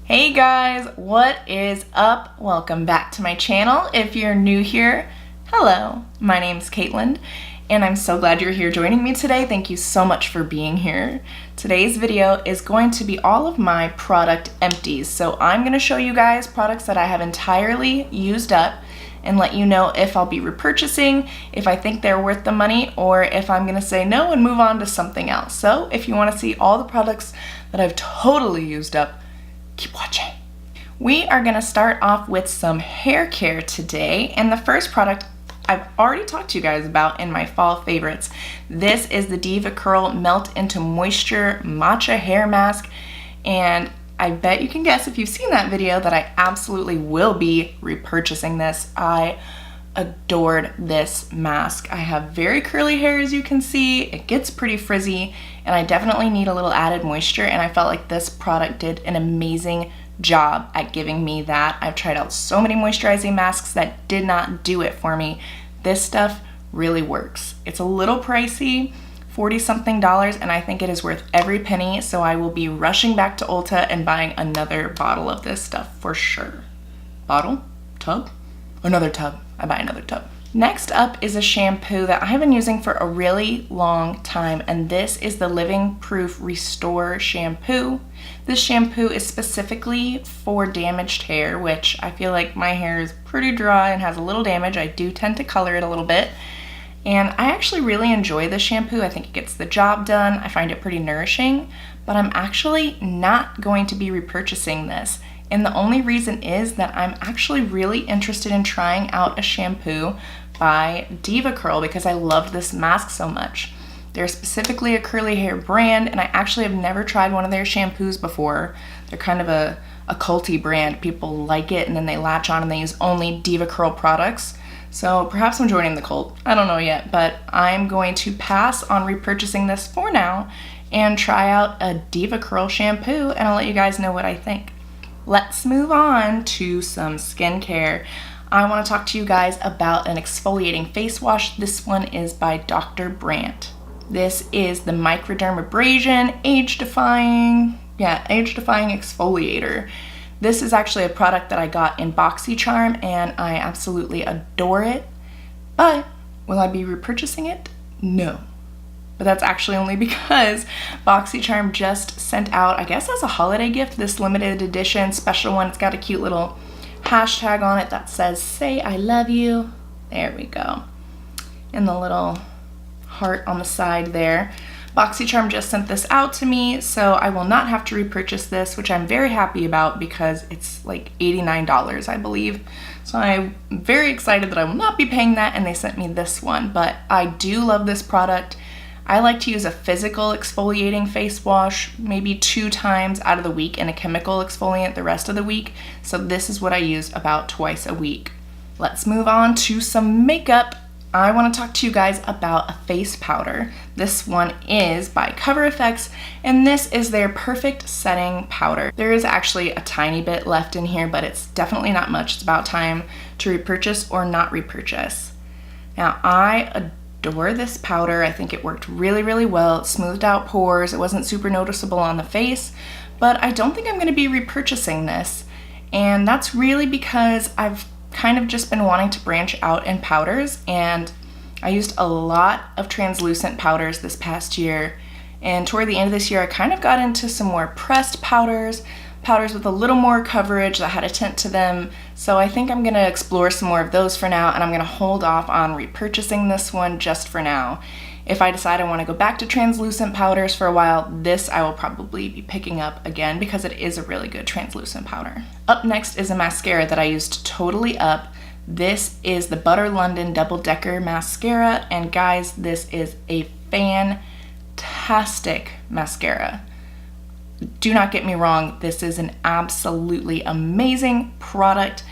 Hey guys, what is up? Welcome back to my channel. If you're new here, hello, my name's Caitlin, and I'm so glad you're here joining me today. Thank you so much for being here. Today's video is going to be all of my product empties. So I'm gonna show you guys products that I have entirely used up and let you know if I'll be repurchasing, if I think they're worth the money, or if I'm gonna say no and move on to something else. So if you wanna see all the products that I've totally used up, keep watching. We are gonna start off with some hair care today, and the first product I've already talked to you guys about in my fall favorites. This is the DevaCurl Melt into Moisture Matcha Hair Mask, and I bet you can guess if you've seen that video that I absolutely will be repurchasing this. I adored this mask. I have very curly hair, as you can see. It gets pretty frizzy, and I definitely need a little added moisture, and I felt like this product did an amazing job at giving me that. I've tried out so many moisturizing masks that did not do it for me. This stuff really works. It's a little pricey, 40-something dollars, and I think it is worth every penny, so I will be rushing back to Ulta and buying another bottle of this stuff for sure. Bottle? Tub? Another tub. I buy another tub. Next up is a shampoo that I have been using for a really long time, and this is the Living Proof Restore shampoo. This shampoo is specifically for damaged hair, which I feel like my hair is pretty dry and has a little damage. I do tend to color it a little bit, and I actually really enjoy this shampoo. I think it gets the job done. I find it pretty nourishing, but I'm actually not going to be repurchasing this. And the only reason is that I'm actually really interested in trying out a shampoo by DevaCurl because I loved this mask so much. They're specifically a curly hair brand, and I actually have never tried one of their shampoos before. They're kind of a culty brand. People like it and then they latch on and they use only DevaCurl products. So perhaps I'm joining the cult. I don't know yet, but I'm going to pass on repurchasing this for now and try out a DevaCurl shampoo, and I'll let you guys know what I think. Let's move on to some skincare. I want to talk to you guys about an exfoliating face wash. This one is by Dr. Brandt. This is the Microdermabrasion age-defying exfoliator. This is actually a product that I got in BoxyCharm, and I absolutely adore it. But will I be repurchasing it? No. But that's actually only because BoxyCharm just sent out, I guess as a holiday gift, this limited edition special one. It's got a cute little hashtag on it that says, "Say I love you." There we go. And the little heart on the side there. BoxyCharm just sent this out to me, so I will not have to repurchase this, which I'm very happy about because it's like $89, I believe. So I'm very excited that I will not be paying that, and they sent me this one. But I do love this product. I like to use a physical exfoliating face wash maybe 2 times out of the week and a chemical exfoliant the rest of the week. So this is what I use about twice a week. Let's move on to some makeup. I want to talk to you guys about a face powder. This one is by Cover FX, and this is their Perfect Setting Powder. There is actually a tiny bit left in here, but it's definitely not much. It's about time to repurchase or not repurchase. Now, I adore this powder. I think it worked really, really well. It smoothed out pores. It wasn't super noticeable on the face, but I don't think I'm going to be repurchasing this. And that's really because I've kind of just been wanting to branch out in powders, and I used a lot of translucent powders this past year. And toward the end of this year, I kind of got into some more pressed powders with a little more coverage that had a tint to them. So I think I'm gonna explore some more of those for now, and I'm gonna hold off on repurchasing this one just for now. If I decide I wanna go back to translucent powders for a while, this I will probably be picking up again because it is a really good translucent powder. Up next is a mascara that I used totally up. This is the Butter London Double Decker Mascara, and guys, this is a fantastic mascara. Do not get me wrong, this is an absolutely amazing product.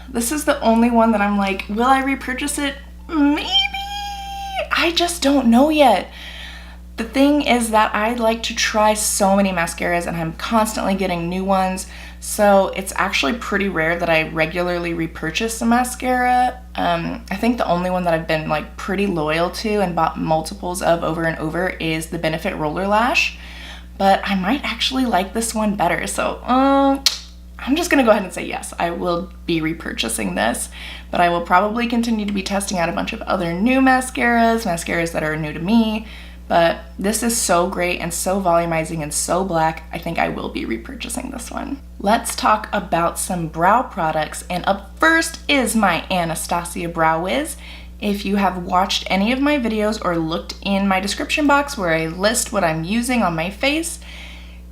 This is the only one that I'm like, will I repurchase it? Maybe. I just don't know yet. The thing is that I like to try so many mascaras, and I'm constantly getting new ones, so it's actually pretty rare that I regularly repurchase a mascara. I think the only one that I've been like pretty loyal to and bought multiples of over and over is the Benefit Roller Lash. but I might actually like this one better. So I'm just gonna go ahead and say yes, I will be repurchasing this, but I will probably continue to be testing out a bunch of other new mascaras that are new to me, but this is so great and so volumizing and so black, I think I will be repurchasing this one. Let's talk about some brow products, and up first is my Anastacia Brow Wiz. If you have watched any of my videos or looked in my description box where I list what I'm using on my face,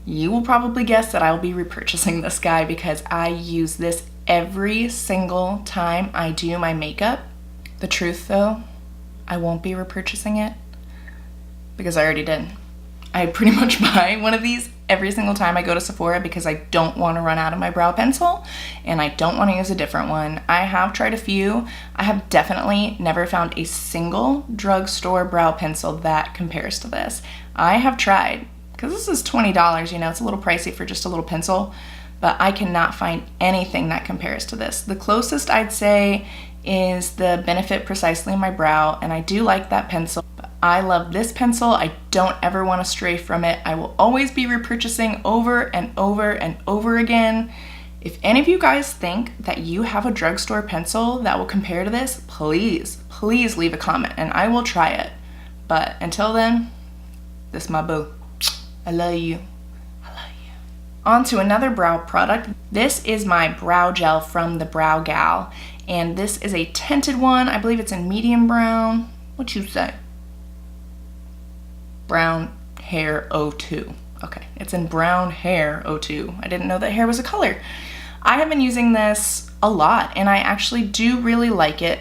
you will probably guess that I'll be repurchasing this guy because I use this every single time I do my makeup. The truth though, I won't be repurchasing it because I already did. I pretty much buy one of these every single time I go to Sephora because I don't want to run out of my brow pencil and I don't want to use a different one. I have tried a few. I have definitely never found a single drugstore brow pencil that compares to this. I have tried, because this is $20, you know, it's a little pricey for just a little pencil, but I cannot find anything that compares to this. The closest I'd say is the Benefit Precisely in my brow, and I do like that pencil. I love this pencil. I don't ever want to stray from it. I will always be repurchasing over and over and over again. If any of you guys think that you have a drugstore pencil that will compare to this, please leave a comment and I will try it. But until then, this is my boo. I love you. I love you. On to another brow product. This is my brow gel from the Brow Gal, and this is a tinted one. I believe it's in medium brown. What you say? Brown Hair 02. Okay, it's in Brown Hair 02. I didn't know that hair was a color. I have been using this a lot and I actually do really like it,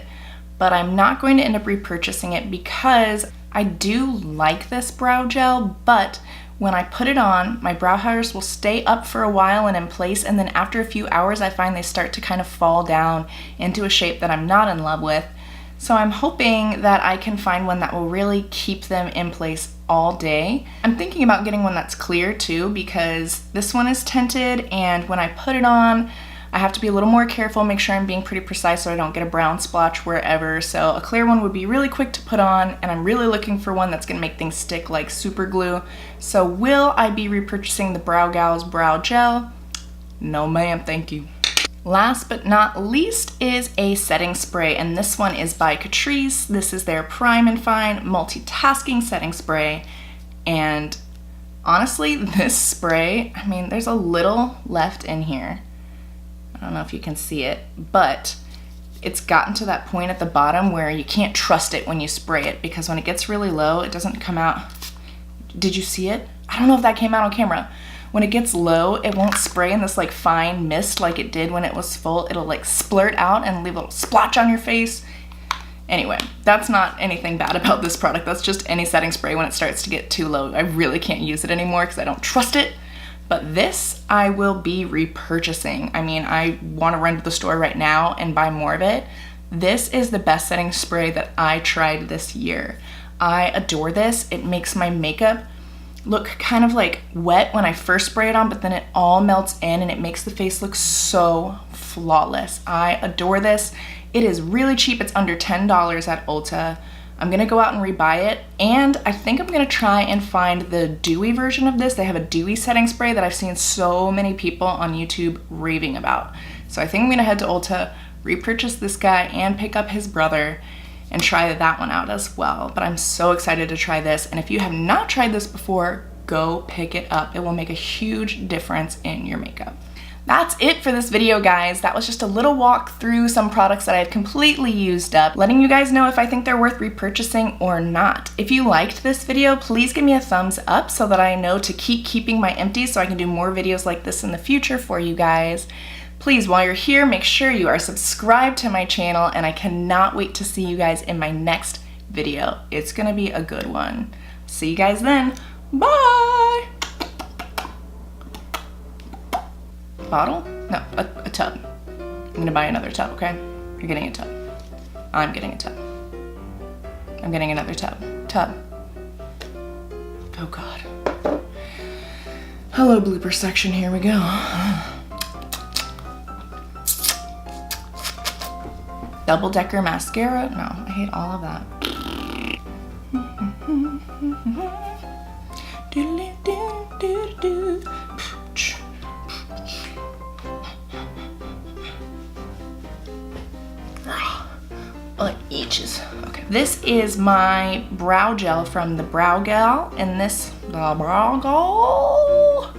but I'm not going to end up repurchasing it because I do like this brow gel, but when I put it on, my brow hairs will stay up for a while and in place, and then after a few hours I find they start to kind of fall down into a shape that I'm not in love with. So I'm hoping that I can find one that will really keep them in place all day. I'm thinking about getting one that's clear too, because this one is tinted, and when I put it on, I have to be a little more careful, make sure I'm being pretty precise so I don't get a brown splotch wherever. So a clear one would be really quick to put on, and I'm really looking for one that's gonna make things stick like super glue. So will I be repurchasing the Brow Gal's Brow Gel? No ma'am, thank you. Last but not least is a setting spray, and this one is by Catrice. This is their Prime and Fine Multitasking Setting Spray, and honestly, this spray, I mean, there's a little left in here. I don't know if you can see it, but it's gotten to that point at the bottom where you can't trust it when you spray it, because when it gets really low, it doesn't come out. Did you see it? I don't know if that came out on camera. When it gets low, it won't spray in this like fine mist like it did when it was full. It'll like splurt out and leave a little splotch on your face. Anyway, that's not anything bad about this product. That's just any setting spray when it starts to get too low. I really can't use it anymore because I don't trust it. But this I will be repurchasing. I mean, I want to run to the store right now and buy more of it. This is the best setting spray that I tried this year. I adore this. It makes my makeup look kind of like wet when I first spray it on, but then it all melts in and it makes the face look so flawless. I adore this. It is really cheap. It's under $10 at Ulta. I'm gonna go out and rebuy it, and I think I'm gonna try and find the dewy version of this. They have a dewy setting spray that I've seen so many people on YouTube raving about. So I think I'm gonna head to Ulta, repurchase this guy, and pick up his brother and try that one out as well. But I'm so excited to try this, and if you have not tried this before, go pick it up. It will make a huge difference in your makeup. That's it for this video, guys. That was just a little walk through some products that I've completely used up, letting you guys know if I think they're worth repurchasing or not. If you liked this video, please give me a thumbs up so that I know to keep keeping my empties so I can do more videos like this in the future for you guys. Please, while you're here, make sure you are subscribed to my channel, and I cannot wait to see you guys in my next video. It's gonna be a good one. See you guys then. Bye! Bottle? No, a tub. I'm gonna buy another tub, okay? You're getting a tub. I'm getting a tub. I'm getting another tub. Tub. Oh God. Hello, blooper section, here we go. Double-decker mascara? No, I hate all of that. Doodly doo doo. Oh, it itches. Okay. This is my brow gel from the Brow Gal, and this, the Brow Gal,